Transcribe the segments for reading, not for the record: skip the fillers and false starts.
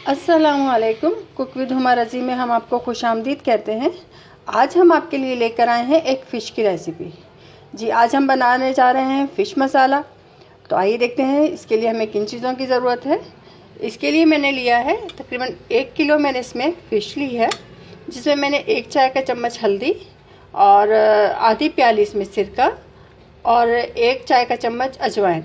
अस्सलामुअलैकुम। Cook with Huma रज़ी में हम आपको खुशामदीद कहते हैं। आज हम आपके लिए लेकर आए हैं एक फ़िश की रेसिपी। जी, आज हम बनाने जा रहे हैं फ़िश मसाला। तो आइए देखते हैं इसके लिए हमें किन चीज़ों की ज़रूरत है। इसके लिए मैंने लिया है तकरीबन 1 किलो मैंने इसमें फ़िश ली है, जिसमें मैंने 1 चाय का चम्मच हल्दी और आधी प्याली इसमें सिरका और 1 चाय का चम्मच अजवाइन,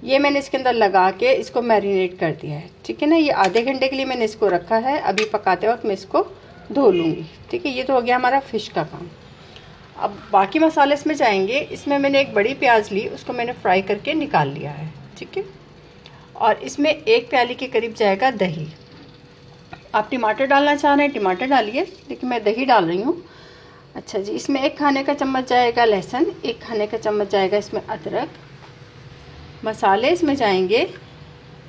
ये मैंने इसके अंदर लगा के इसको मैरिनेट कर दिया है। ठीक है ना, ये आधे घंटे के लिए मैंने इसको रखा है। अभी पकाते वक्त मैं इसको धो लूँगी। ठीक है, ये तो हो गया हमारा फ़िश का काम। अब बाकी मसाले इसमें जाएंगे। इसमें मैंने एक बड़ी प्याज ली, उसको मैंने फ्राई करके निकाल लिया है। ठीक है, और इसमें 1 प्याली के करीब जाएगा दही। आप टमाटर डालना चाह रहे हैं टमाटर डालिए, लेकिन मैं दही डाल रही हूँ। अच्छा जी, इसमें 1 खाने का चम्मच जाएगा लहसुन, 1 खाने का चम्मच जाएगा इसमें अदरक। मसाले इसमें जाएंगे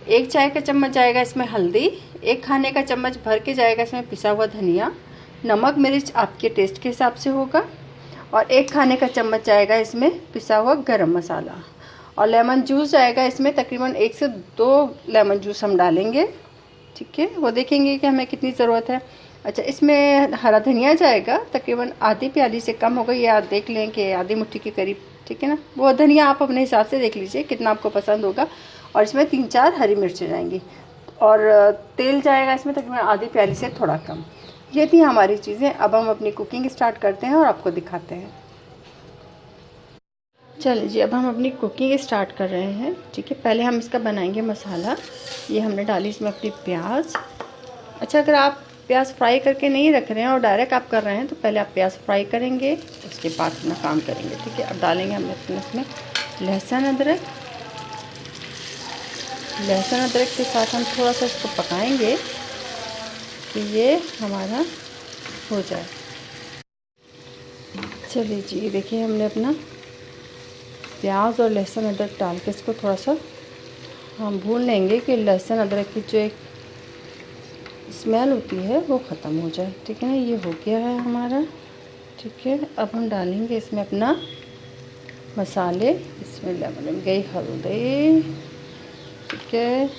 1 चाय का चम्मच जाएगा इसमें हल्दी, 1 खाने का चम्मच भर के जाएगा इसमें पिसा हुआ धनिया। नमक मिर्च आपके टेस्ट के हिसाब से होगा। और 1 खाने का चम्मच जाएगा इसमें पिसा हुआ गरम मसाला। और लेमन जूस जाएगा इसमें तकरीबन 1 से 2 लेमन जूस हम डालेंगे। ठीक है, वो देखेंगे कि हमें कितनी ज़रूरत है। अच्छा, इसमें हरा धनिया जाएगा तकरीबन आधी प्याली से कम होगा, या देख लें कि आधी मुट्ठी के करीब। ठीक है ना, वो धनिया आप अपने हिसाब से देख लीजिए कितना आपको पसंद होगा। और इसमें 3-4 हरी मिर्चें जाएंगी। और तेल जाएगा इसमें तकरीबन आधी प्याली से थोड़ा कम। ये थी हमारी चीज़ें। अब हम अपनी कुकिंग स्टार्ट करते हैं और आपको दिखाते हैं। चलिए जी, अब हम अपनी कुकिंग स्टार्ट कर रहे हैं। ठीक है, पहले हम इसका बनाएंगे मसाला। ये हमने डाली इसमें अपनी प्याज। अच्छा, अगर आप प्याज फ्राई करके नहीं रख रहे हैं और डायरेक्ट आप कर रहे हैं तो पहले आप प्याज फ्राई करेंगे, उसके बाद अपना काम करेंगे। ठीक है, अब डालेंगे हम इसमें लहसुन अदरक। लहसुन अदरक के साथ हम थोड़ा सा इसको पकाएंगे कि ये हमारा हो जाए। चलिए जी, ये देखिए हमने अपना प्याज और लहसुन अदरक डाल के इसको थोड़ा सा हम भून लेंगे कि लहसुन अदरक की जो एक स्मेल होती है वो ख़त्म हो जाए। ठीक है ना, ये हो गया है हमारा। ठीक है, अब हम डालेंगे इसमें अपना मसाले। इसमें लेमन गई हल्दी, ठीक है,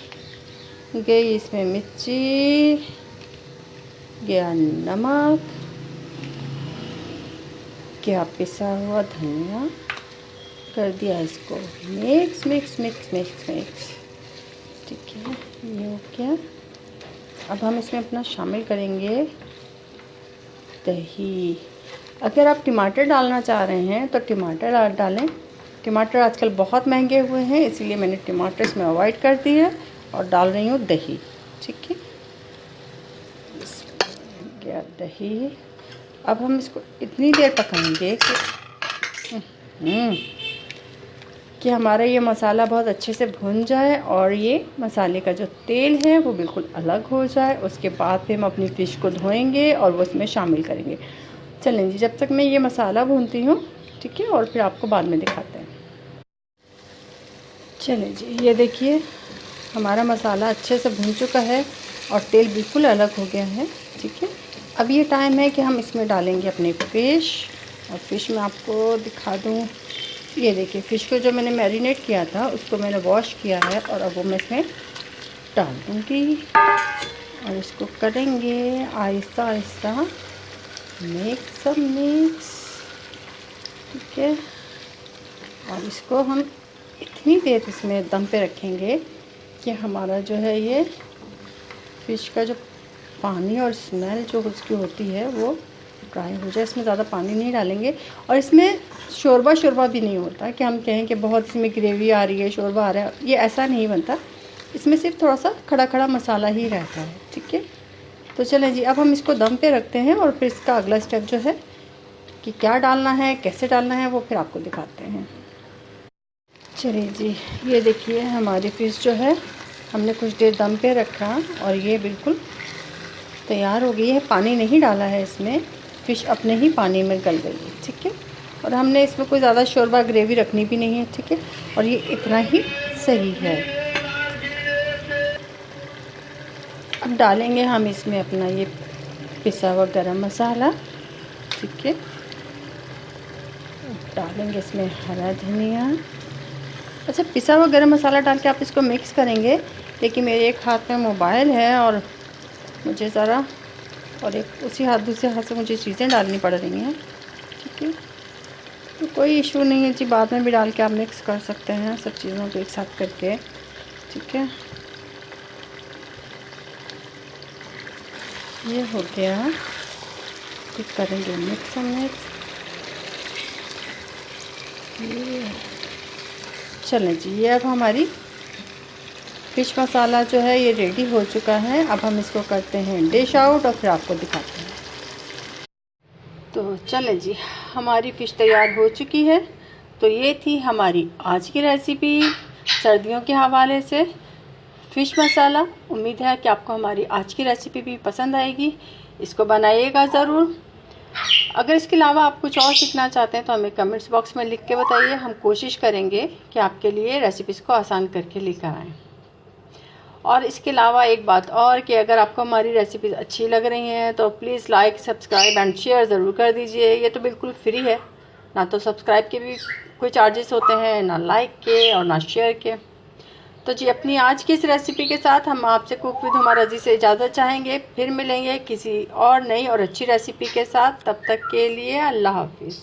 गई इसमें मिर्ची, गया नमक, क्या पिसा हुआ धनिया, कर दिया इसको mix mix mix mix mix. ठीक है, ये हो गया। अब हम इसमें अपना शामिल करेंगे दही। अगर आप टमाटर डालना चाह रहे हैं तो टमाटर डालें। टमाटर आजकल बहुत महंगे हुए हैं, इसीलिए मैंने टमाटर इसमें अवॉइड कर दी है और डाल रही हूँ दही। ठीक है, क्या दही। अब हम इसको इतनी देर पकाएंगे कि हमारा ये मसाला बहुत अच्छे से भुन जाए और ये मसाले का जो तेल है वो बिल्कुल अलग हो जाए। उसके बाद फिर हम अपनी फ़िश को धोएंगे और वो इसमें शामिल करेंगे। चलें जी, जब तक मैं ये मसाला भूनती हूँ। ठीक है, और फिर आपको बाद में दिखाते हैं। चलें जी, ये देखिए हमारा मसाला अच्छे से भुन चुका है और तेल बिल्कुल अलग हो गया है। ठीक है, अब ये टाइम है कि हम इसमें डालेंगे अपनी फ़िश। और फ़िश मैं आपको दिखा दूँ। ये देखिए, फ़िश को जो मैंने मैरिनेट किया था उसको मैंने वॉश किया है और अब वो मैं इसमें डाल दूँगी और इसको करेंगे आहिस्ता आहिस्ता मिक्स मिक्स। ठीक है, और इसको हम इतनी देर इसमें दम पे रखेंगे कि हमारा जो है ये फ़िश का जो पानी और स्मेल जो उसकी होती है वो ड्राई हो जाए। इसमें ज़्यादा पानी नहीं डालेंगे और इसमें शोरबा भी नहीं होता कि हम कहें कि बहुत इसमें ग्रेवी आ रही है, शोरबा आ रहा है, ये ऐसा नहीं बनता। इसमें सिर्फ थोड़ा सा खड़ा खड़ा मसाला ही रहता है। ठीक है, तो चलें जी, अब हम इसको दम पे रखते हैं और फिर इसका अगला स्टेप जो है कि क्या डालना है, कैसे डालना है, वो फिर आपको दिखाते हैं। चलिए जी, ये देखिए हमारी फ़िश जो है हमने कुछ देर दम पे रखा और ये बिल्कुल तैयार हो गई है। पानी नहीं डाला है इसमें, फ़िश अपने ही पानी में गल गई है। ठीक है, और हमने इसमें कोई ज़्यादा शोरबा ग्रेवी रखनी भी नहीं है। ठीक है, और ये इतना ही सही है। अब डालेंगे हम इसमें अपना ये पिसा हुआ गरम मसाला। ठीक है, डालेंगे इसमें हरा धनिया। अच्छा, पिसा हुआ गरम मसाला डाल के आप इसको मिक्स करेंगे, लेकिन मेरे एक हाथ में मोबाइल है और मुझे ज़रा, और एक उसी हाथ दूसरे हाथ से मुझे चीज़ें डालनी पड़ रही हैं। ठीक है, तो कोई इशू नहीं है जी, बाद में भी डाल के आप मिक्स कर सकते हैं सब चीज़ों को एक साथ करके। ठीक है, ये हो गया, फिर करेंगे मिक्स मिक्स। ये चलें जी, ये अब हमारी फ़िश मसाला जो है ये रेडी हो चुका है। अब हम इसको करते हैं डिश आउट और फिर आपको दिखाते हैं। तो चलें जी, हमारी फ़िश तैयार हो चुकी है। तो ये थी हमारी आज की रेसिपी सर्दियों के हवाले से फ़िश मसाला। उम्मीद है कि आपको हमारी आज की रेसिपी भी पसंद आएगी। इसको बनाइएगा ज़रूर। अगर इसके अलावा आप कुछ और सीखना चाहते हैं तो हमें कमेंट्स बॉक्स में लिख के बताइए। हम कोशिश करेंगे कि आपके लिए रेसिपीज़ को आसान करके लेकर आएँ। और इसके अलावा एक बात और कि अगर आपको हमारी रेसिपीज़ अच्छी लग रही हैं तो please like, subscribe and share ज़रूर कर दीजिए। ये तो बिल्कुल फ्री है, ना तो सब्सक्राइब के भी कोई चार्जेस होते हैं, ना लाइक के और ना शेयर के। तो जी, अपनी आज की इस रेसिपी के साथ हम आपसे कुक विद हुमा रज़ी से इजाज़त चाहेंगे। फिर मिलेंगे किसी और नई और अच्छी रेसिपी के साथ। तब तक के लिए अल्लाह हाफिज़।